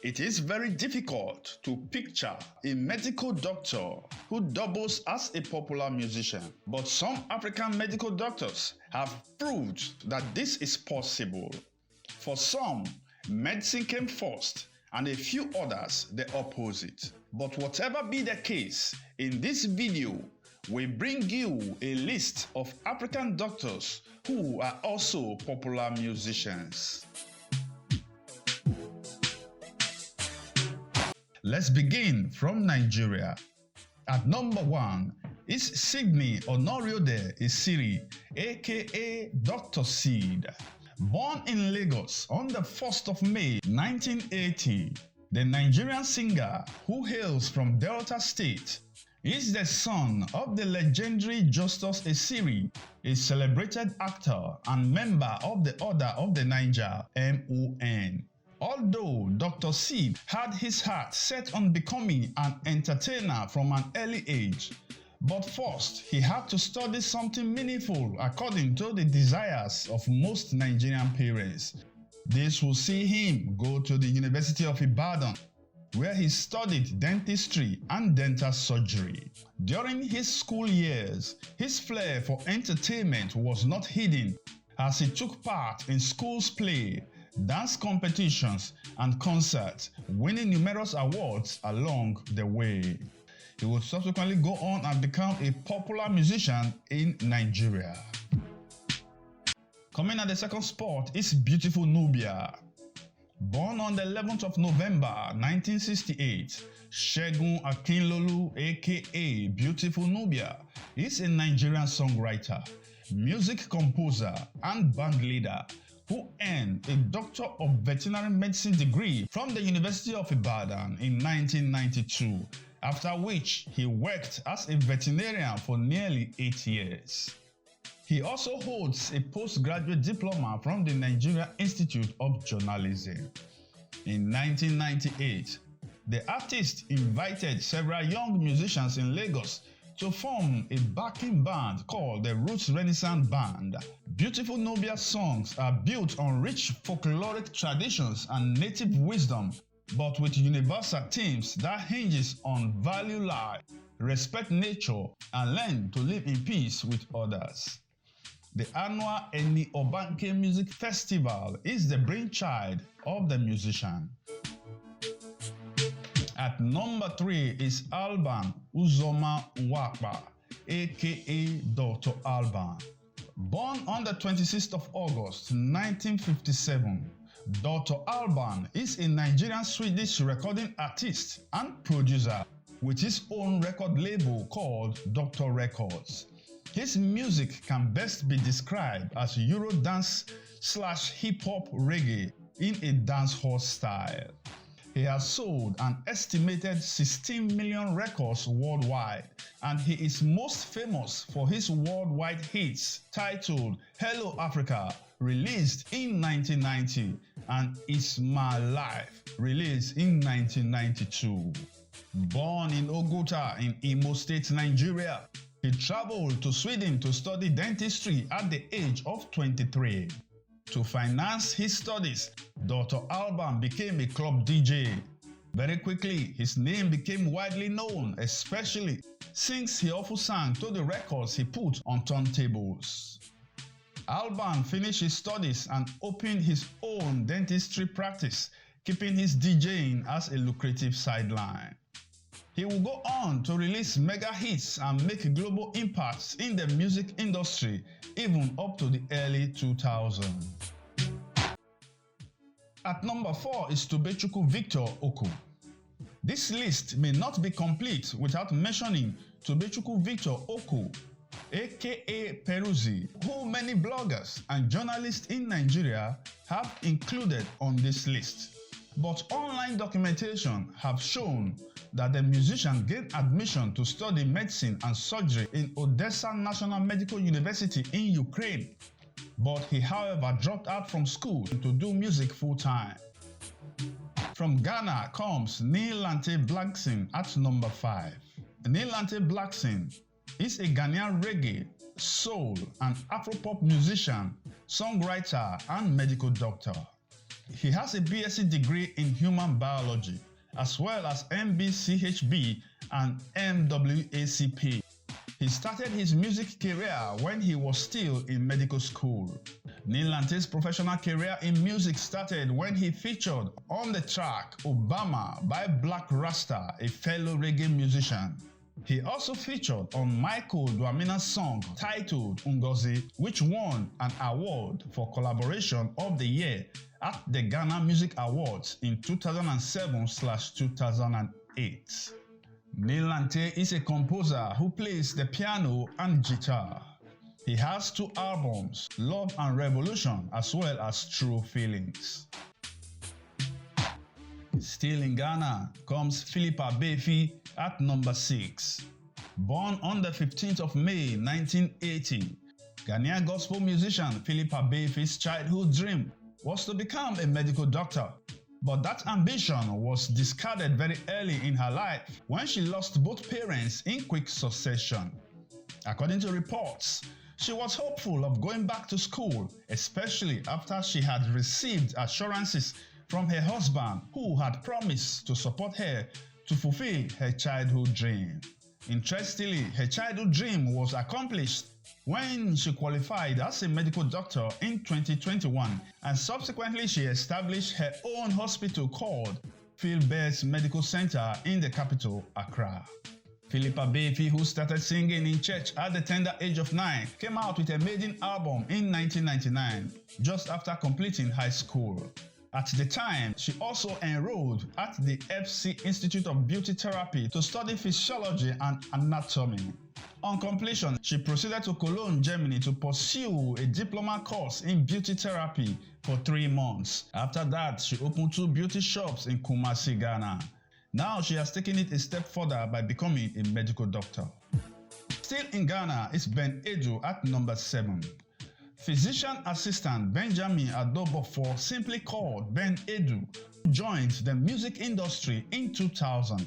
It is very difficult to picture a medical doctor who doubles as a popular musician, but some African medical doctors have proved that this is possible. For some, medicine came first, and a few others the opposite. But whatever be the case, in this video, we bring you a list of African doctors who are also popular musicians. Let's begin from Nigeria. At number 1 is Sydney Onoriode Isiri, aka Dr. Seed. Born in Lagos on the 1st of May 1980, the Nigerian singer who hails from Delta State is the son of the legendary Justus Isiri, a celebrated actor and member of the Order of the Niger (MON). Although Dr. Seed had his heart set on becoming an entertainer from an early age, but first he had to study something meaningful according to the desires of most Nigerian parents. This will see him go to the University of Ibadan, where he studied dentistry and dental surgery. During his school years, his flair for entertainment was not hidden as he took part in school's play, dance competitions, and concerts, winning numerous awards along the way. He would subsequently go on and become a popular musician in Nigeria. Coming at the second spot is Beautiful Nubia. Born on the 11th of November 1968, Segun Akinlolu aka Beautiful Nubia is a Nigerian songwriter, music composer, and band leader who earned a Doctor of Veterinary Medicine degree from the University of Ibadan in 1992, after which he worked as a veterinarian for nearly 8 years. He also holds a postgraduate diploma from the Nigeria Institute of Journalism. In 1998, the artist invited several young musicians in Lagos to form a backing band called the Roots Renaissance Band. Beautiful Nubia's songs are built on rich folkloric traditions and native wisdom, but with universal themes that hinges on value life, respect nature, and learn to live in peace with others. The annual Eni Obanke Music Festival is the brainchild of the musician. At number 3 is Alban Uzoma Nwapa, aka Dr. Alban. Born on the 26th of August 1957, Dr. Alban is a Nigerian-Swedish recording artist and producer with his own record label called Dr. Records. His music can best be described as Eurodance/hip-hop reggae in a dancehall style. He has sold an estimated 16 million records worldwide, and he is most famous for his worldwide hits titled Hello Africa, released in 1990, and It's My Life, released in 1992. Born in Oguta in Imo State, Nigeria, he traveled to Sweden to study dentistry at the age of 23. To finance his studies, Dr. Alban became a club DJ. Very quickly, his name became widely known, especially since he often sang to the records he put on turntables. Alban finished his studies and opened his own dentistry practice, keeping his DJing as a lucrative sideline. He will go on to release mega hits and make global impacts in the music industry, even up to the early 2000s. At number 4 is Tobechukwu Victor Oku. This list may not be complete without mentioning Tobechukwu Victor Oku, aka Peruzzi, who many bloggers and journalists in Nigeria have included on this list. But online documentation have shown that the musician gained admission to study medicine and surgery in Odessa National Medical University in Ukraine, but he however dropped out from school to do music full-time. From Ghana comes Neilante Blackson at number 5. Neilante Blackson is a Ghanaian reggae, soul, and Afropop musician, songwriter, and medical doctor. He has a BSc degree in Human Biology, as well as MBCHB and MWACP. He started his music career when he was still in medical school. Neil Lante's professional career in music started when he featured on the track Obama by Black Rasta, a fellow reggae musician. He also featured on Michael Dwamina's song titled Ngozi, which won an award for Collaboration of the Year at the Ghana Music Awards in 2007/2008. Neil Lante is a composer who plays the piano and guitar. He has 2 albums, Love and Revolution, as well as True Feelings. Still in Ghana comes Philippa Befi at number 6. Born on the 15th of May 1980, Ghanaian gospel musician Philippa Befi's childhood dream was to become a medical doctor. But that ambition was discarded very early in her life when she lost both parents in quick succession. According to reports, she was hopeful of going back to school, especially after she had received assurances from her husband, who had promised to support her to fulfill her childhood dream. Interestingly, her childhood dream was accomplished when she qualified as a medical doctor in 2021, and subsequently she established her own hospital called Philbert Medical Center in the capital, Accra. Philippa Befi, who started singing in church at the tender age of 9, came out with a maiden album in 1999, just after completing high school. At the time, she also enrolled at the FC Institute of Beauty Therapy to study physiology and anatomy. On completion, she proceeded to Cologne, Germany to pursue a diploma course in beauty therapy for 3 months. After that, she opened 2 beauty shops in Kumasi, Ghana. Now she has taken it a step further by becoming a medical doctor. Still in Ghana is Ben Edu at number 7. Physician assistant Benjamin Adobofor, simply called Ben Edu, joined the music industry in 2000.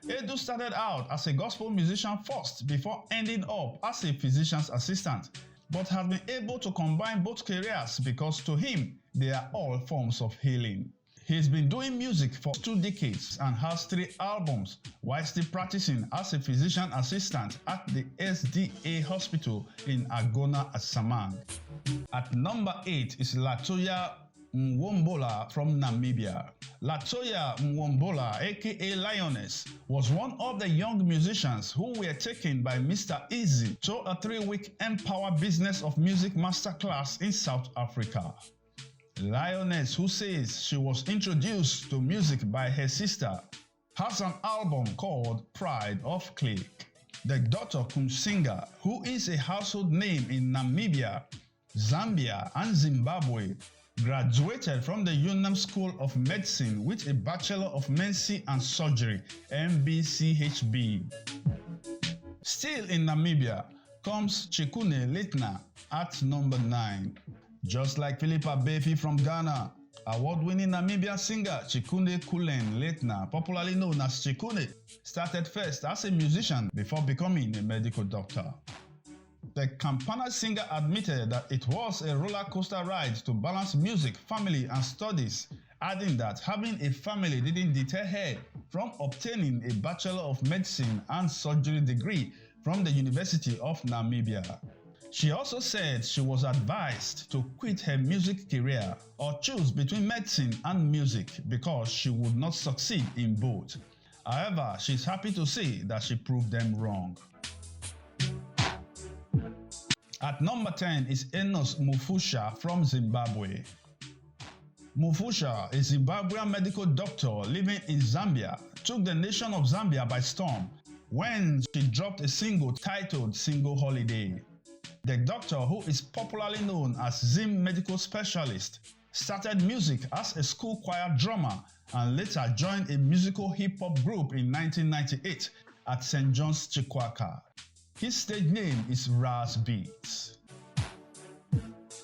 Edu started out as a gospel musician first before ending up as a physician's assistant, but has been able to combine both careers because to him, they are all forms of healing. He's been doing music for 2 decades and has 3 albums while still practicing as a physician assistant at the SDA Hospital in Agona, Asamang. At number 8 is Latoya Mwombola from Namibia. Latoya Mwombola, aka Lioness, was one of the young musicians who were taken by Mr. Easy to a 3-week Empower Business of Music masterclass in South Africa. Lioness, who says she was introduced to music by her sister, has an album called Pride of Click. The Dr. Kumsinga, who is a household name in Namibia, Zambia, and Zimbabwe, graduated from the UNAM School of Medicine with a Bachelor of Medicine and Surgery, MBCHB. Still in Namibia comes Chikune Letna at number 9. Just like Philippa Befi from Ghana, award-winning Namibian singer Chikune Kulen Letna, popularly known as Chikune, started first as a musician before becoming a medical doctor. The Kampana singer admitted that it was a roller coaster ride to balance music, family, and studies, adding that having a family didn't deter her from obtaining a Bachelor of Medicine and Surgery degree from the University of Namibia. She also said she was advised to quit her music career or choose between medicine and music because she would not succeed in both. However, she's happy to say that she proved them wrong. At number 10 is Enos Mufusha from Zimbabwe. Mufusha, a Zimbabwean medical doctor living in Zambia, took the nation of Zambia by storm when she dropped a single titled Single Holiday. The doctor, who is popularly known as Zim Medical Specialist, started music as a school choir drummer and later joined a musical hip-hop group in 1998 at St. John's Chikwaka. His stage name is Ras Beats.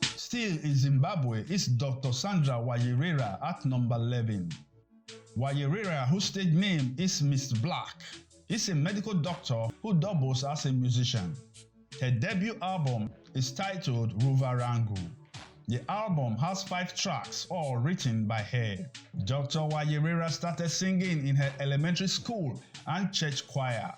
Still in Zimbabwe is Dr. Sandra Wayirera at number 11. Wayirera, whose stage name is Miss Black, is a medical doctor who doubles as a musician. Her debut album is titled Ruvarangu. The album has 5 tracks, all written by her. Dr. Wayerera started singing in her elementary school and church choir.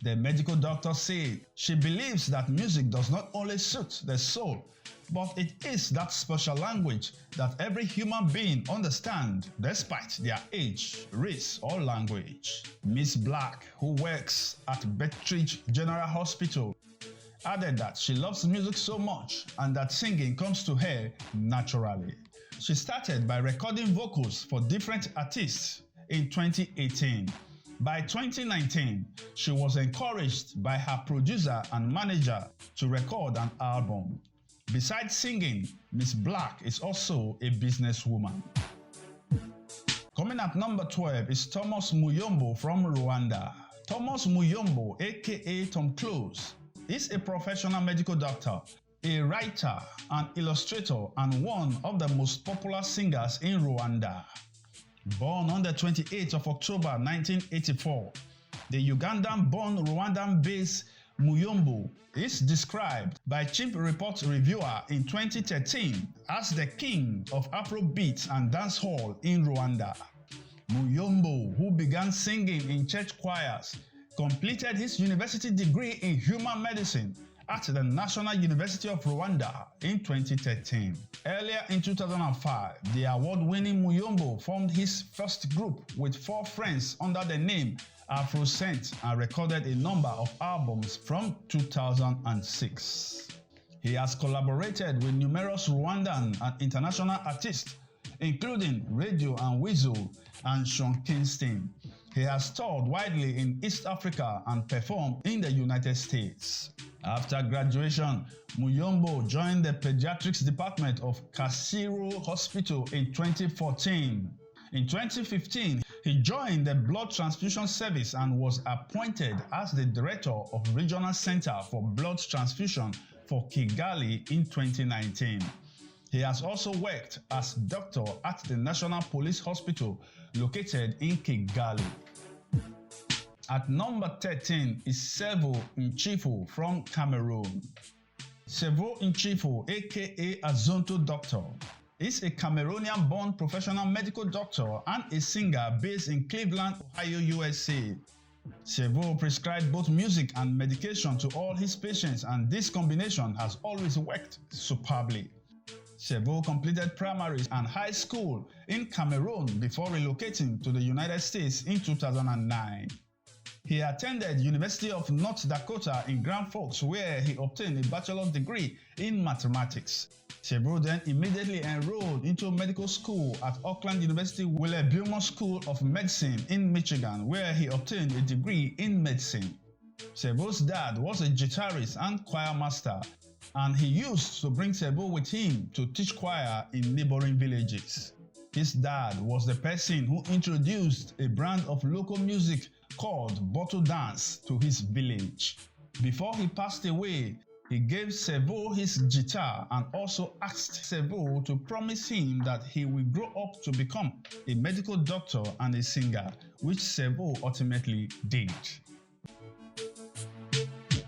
The medical doctor said she believes that music does not only suit the soul, but it is that special language that every human being understands despite their age, race, or language. Miss Black, who works at Bethesda General Hospital, added that she loves music so much and that singing comes to her naturally. She started by recording vocals for different artists in 2018. By 2019, she was encouraged by her producer and manager to record an album. Besides singing, Miss Black is also a businesswoman. Coming at number 12 is Thomas Muyombo from Rwanda. Thomas Muyombo, aka Tom Close, is a professional medical doctor, a writer, an illustrator, and one of the most popular singers in Rwanda. Born on the 28th of October 1984, the Ugandan-born Rwandan-based Muyombo is described by Chimp Report Reviewer in 2013 as the king of Afrobeat and dancehall in Rwanda. Muyombo, who began singing in church choirs, completed his university degree in human medicine at the National University of Rwanda in 2013. Earlier in 2005, the award-winning Muyombo formed his first group with 4 friends under the name Afrocent and recorded a number of albums from 2006. He has collaborated with numerous Rwandan and international artists, including Radio and Weasel and Sean Kingston. He has toured widely in East Africa and performed in the United States. After graduation, Muyombo joined the pediatrics department of Kasiro Hospital in 2014. In 2015, he joined the Blood Transfusion Service and was appointed as the Director of Regional Center for Blood Transfusion for Kigali in 2019. He has also worked as doctor at the National Police Hospital located in Kigali. At number 13 is Servo Nchifo from Cameroon. Servo Nchifo, aka Azonto Doctor, is a Cameroonian-born professional medical doctor and a singer based in Cleveland, Ohio, USA. Servo prescribed both music and medication to all his patients, and this combination has always worked superbly. Servo completed primary and high school in Cameroon before relocating to the United States in 2009. He attended University of North Dakota in Grand Forks, where he obtained a bachelor's degree in mathematics. Servo then immediately enrolled into medical school at Auckland University Willett-Buellmont School of Medicine in Michigan, where he obtained a degree in medicine. Servo's dad was a guitarist and choir master, and he used to bring Servo with him to teach choir in neighboring villages. His dad was the person who introduced a brand of local music called Bottle Dance to his village. Before he passed away, he gave Servo his guitar and also asked Servo to promise him that he will grow up to become a medical doctor and a singer, which Servo ultimately did.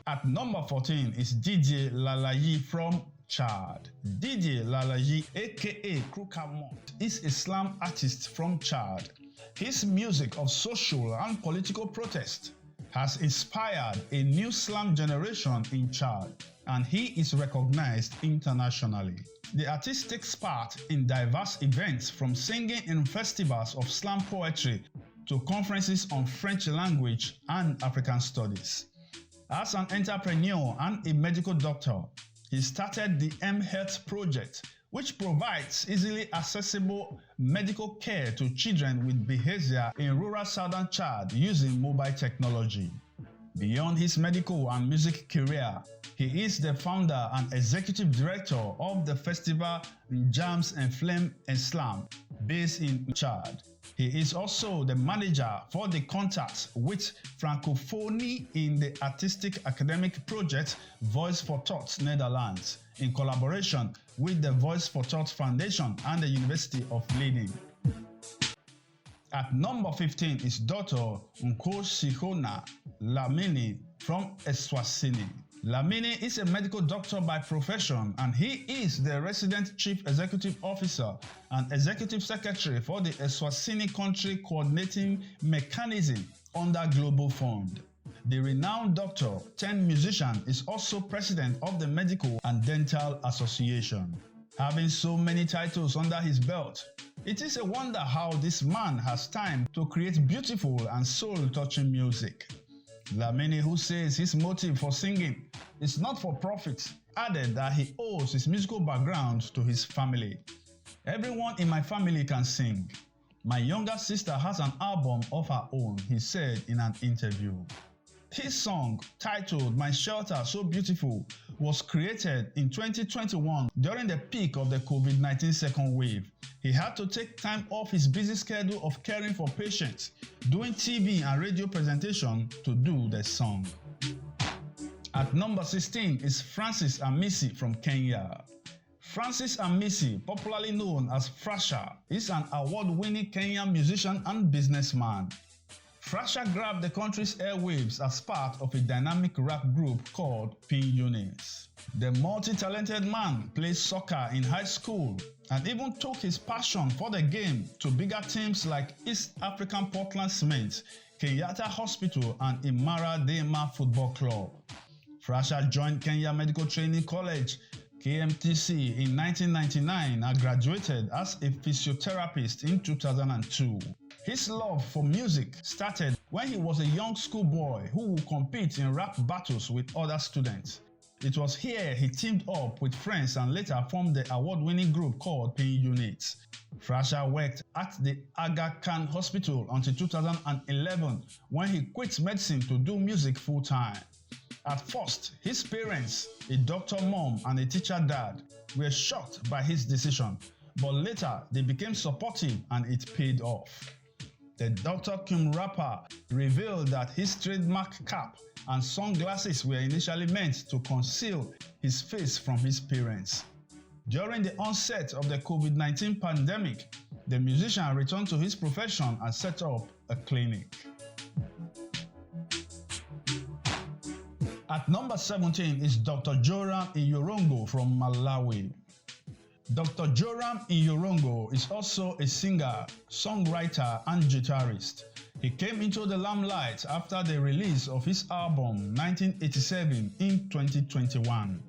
At number 14 is DJ Lalayi from Chad. DJ Lalayi, aka Krukamont, is a slam artist from Chad. His music of social and political protest has inspired a new slam generation in Chad, and he is recognized internationally. The artist takes part in diverse events, from singing in festivals of slam poetry to conferences on French language and African studies. As an entrepreneur and a medical doctor, he started the M-Health Project, which provides easily accessible medical care to children with behavior in rural southern Chad using mobile technology. Beyond his medical and music career, he is the founder and executive director of the festival Jams and Flame and Slam, based in Chad. He is also the manager for the Contact with Francophonie in the artistic academic project Voice for Thought Netherlands, in collaboration with the Voice for Thought Foundation and the University of Leiden. At number 15 is Dr. Nkosihona Lamini from Eswatini. Lamini is a medical doctor by profession, and he is the resident chief executive officer and executive secretary for the Eswatini Country Coordinating Mechanism under Global Fund. The renowned doctor turned musician is also president of the Medical and Dental Association. Having so many titles under his belt, it is a wonder how this man has time to create beautiful and soul-touching music. Lamini, who says his motive for singing is not for profit, added that he owes his musical background to his family. "Everyone in my family can sing. My younger sister has an album of her own," he said in an interview. His song, titled "My Shelter So Beautiful," was created in 2021 during the peak of the COVID-19 second wave. He had to take time off his busy schedule of caring for patients, doing TV and radio presentation to do the song. At number 16 is Francis Amisi from Kenya. Francis Amisi, popularly known as Frasha, is an award-winning Kenyan musician and businessman. Frasha grabbed the country's airwaves as part of a dynamic rap group called Pin Units. The multi-talented man played soccer in high school and even took his passion for the game to bigger teams like East African Portland Cement, Kenyatta Hospital and Imara Dema Football Club. Frasha joined Kenya Medical Training College, KMTC, in 1999 and graduated as a physiotherapist in 2002. His love for music started when he was a young schoolboy who would compete in rap battles with other students. It was here he teamed up with friends and later formed the award-winning group called Pin Units. Frasha worked at the Aga Khan Hospital until 2011 when he quit medicine to do music full-time. At first, his parents, a doctor mom and a teacher dad, were shocked by his decision, but later they became supportive and it paid off. The Dr. Kim rapper revealed that his trademark cap and sunglasses were initially meant to conceal his face from his parents. During the onset of the COVID-19 pandemic, the musician returned to his profession and set up a clinic. At number 17 is Dr. Joram Iyorongo from Malawi. Dr. Joram Iyorongo is also a singer, songwriter, and guitarist. He came into the limelight after the release of his album 1987 in 2021.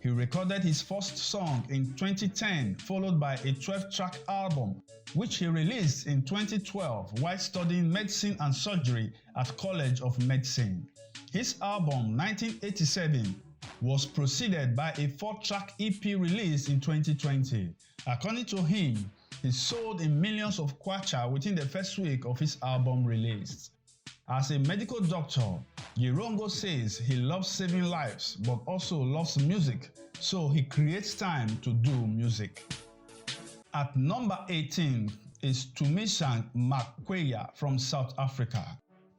He recorded his first song in 2010, followed by a 12-track album, which he released in 2012 while studying medicine and surgery at College of Medicine. His album 1987 was preceded by a 4-track EP released in 2020. According to him, he sold in millions of kwacha within the first week of his album release. As a medical doctor, Iyorongo says he loves saving lives but also loves music, so he creates time to do music. At number 18 is Tumisang Makweya from South Africa.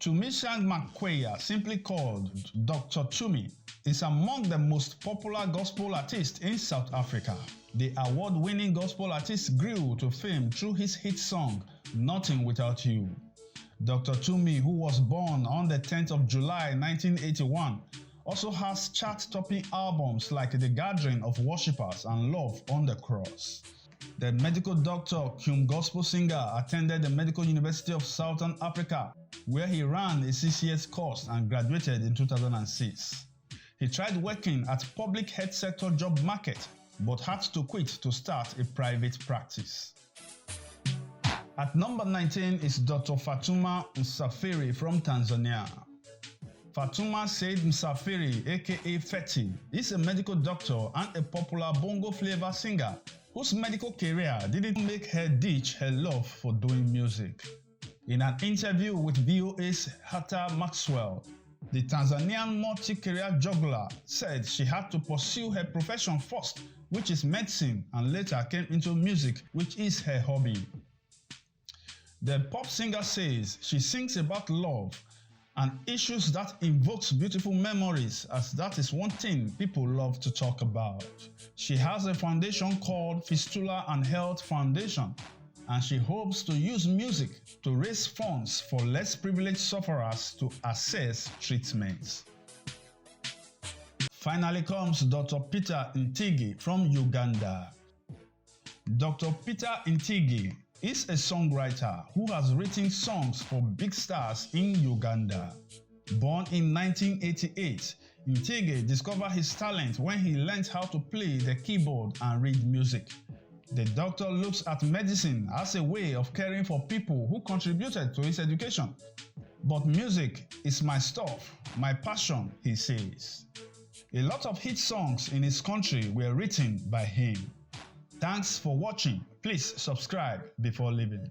Tumisang Makweya, simply called Dr. Tumi, is among the most popular gospel artists in South Africa. The award-winning gospel artist grew to fame through his hit song, Nothing Without You. Dr. Tumi, who was born on the 10th of July 1981, also has chart-topping albums like The Gathering of Worshippers and Love on the Cross. The medical doctor cum gospel singer attended the Medical University of Southern Africa, where he ran a 6-year course and graduated in 2006. He tried working at public health sector job market, but had to quit to start a private practice. At number 19 is Dr. Fatuma Msafiri from Tanzania. Fatuma Said Msafiri, aka Feti, is a medical doctor and a popular bongo flavor singer whose medical career didn't make her ditch her love for doing music. In an interview with VOA's Hatta Maxwell, the Tanzanian multi-career juggler said she had to pursue her profession first, which is medicine, and later came into music, which is her hobby. The pop singer says she sings about love and issues that invokes beautiful memories, as that is one thing people love to talk about. She has a foundation called Fistula and Health Foundation, and she hopes to use music to raise funds for less privileged sufferers to access treatments. Finally comes Dr. Peter Ntigi from Uganda. Dr. Peter Ntigi is a songwriter who has written songs for big stars in Uganda. Born in 1988, Ntigi discovered his talent when he learned how to play the keyboard and read music. The doctor looks at medicine as a way of caring for people who contributed to his education. But music is my stuff, my passion, he says. A lot of hit songs in his country were written by him. Thanks for watching. Please subscribe before leaving.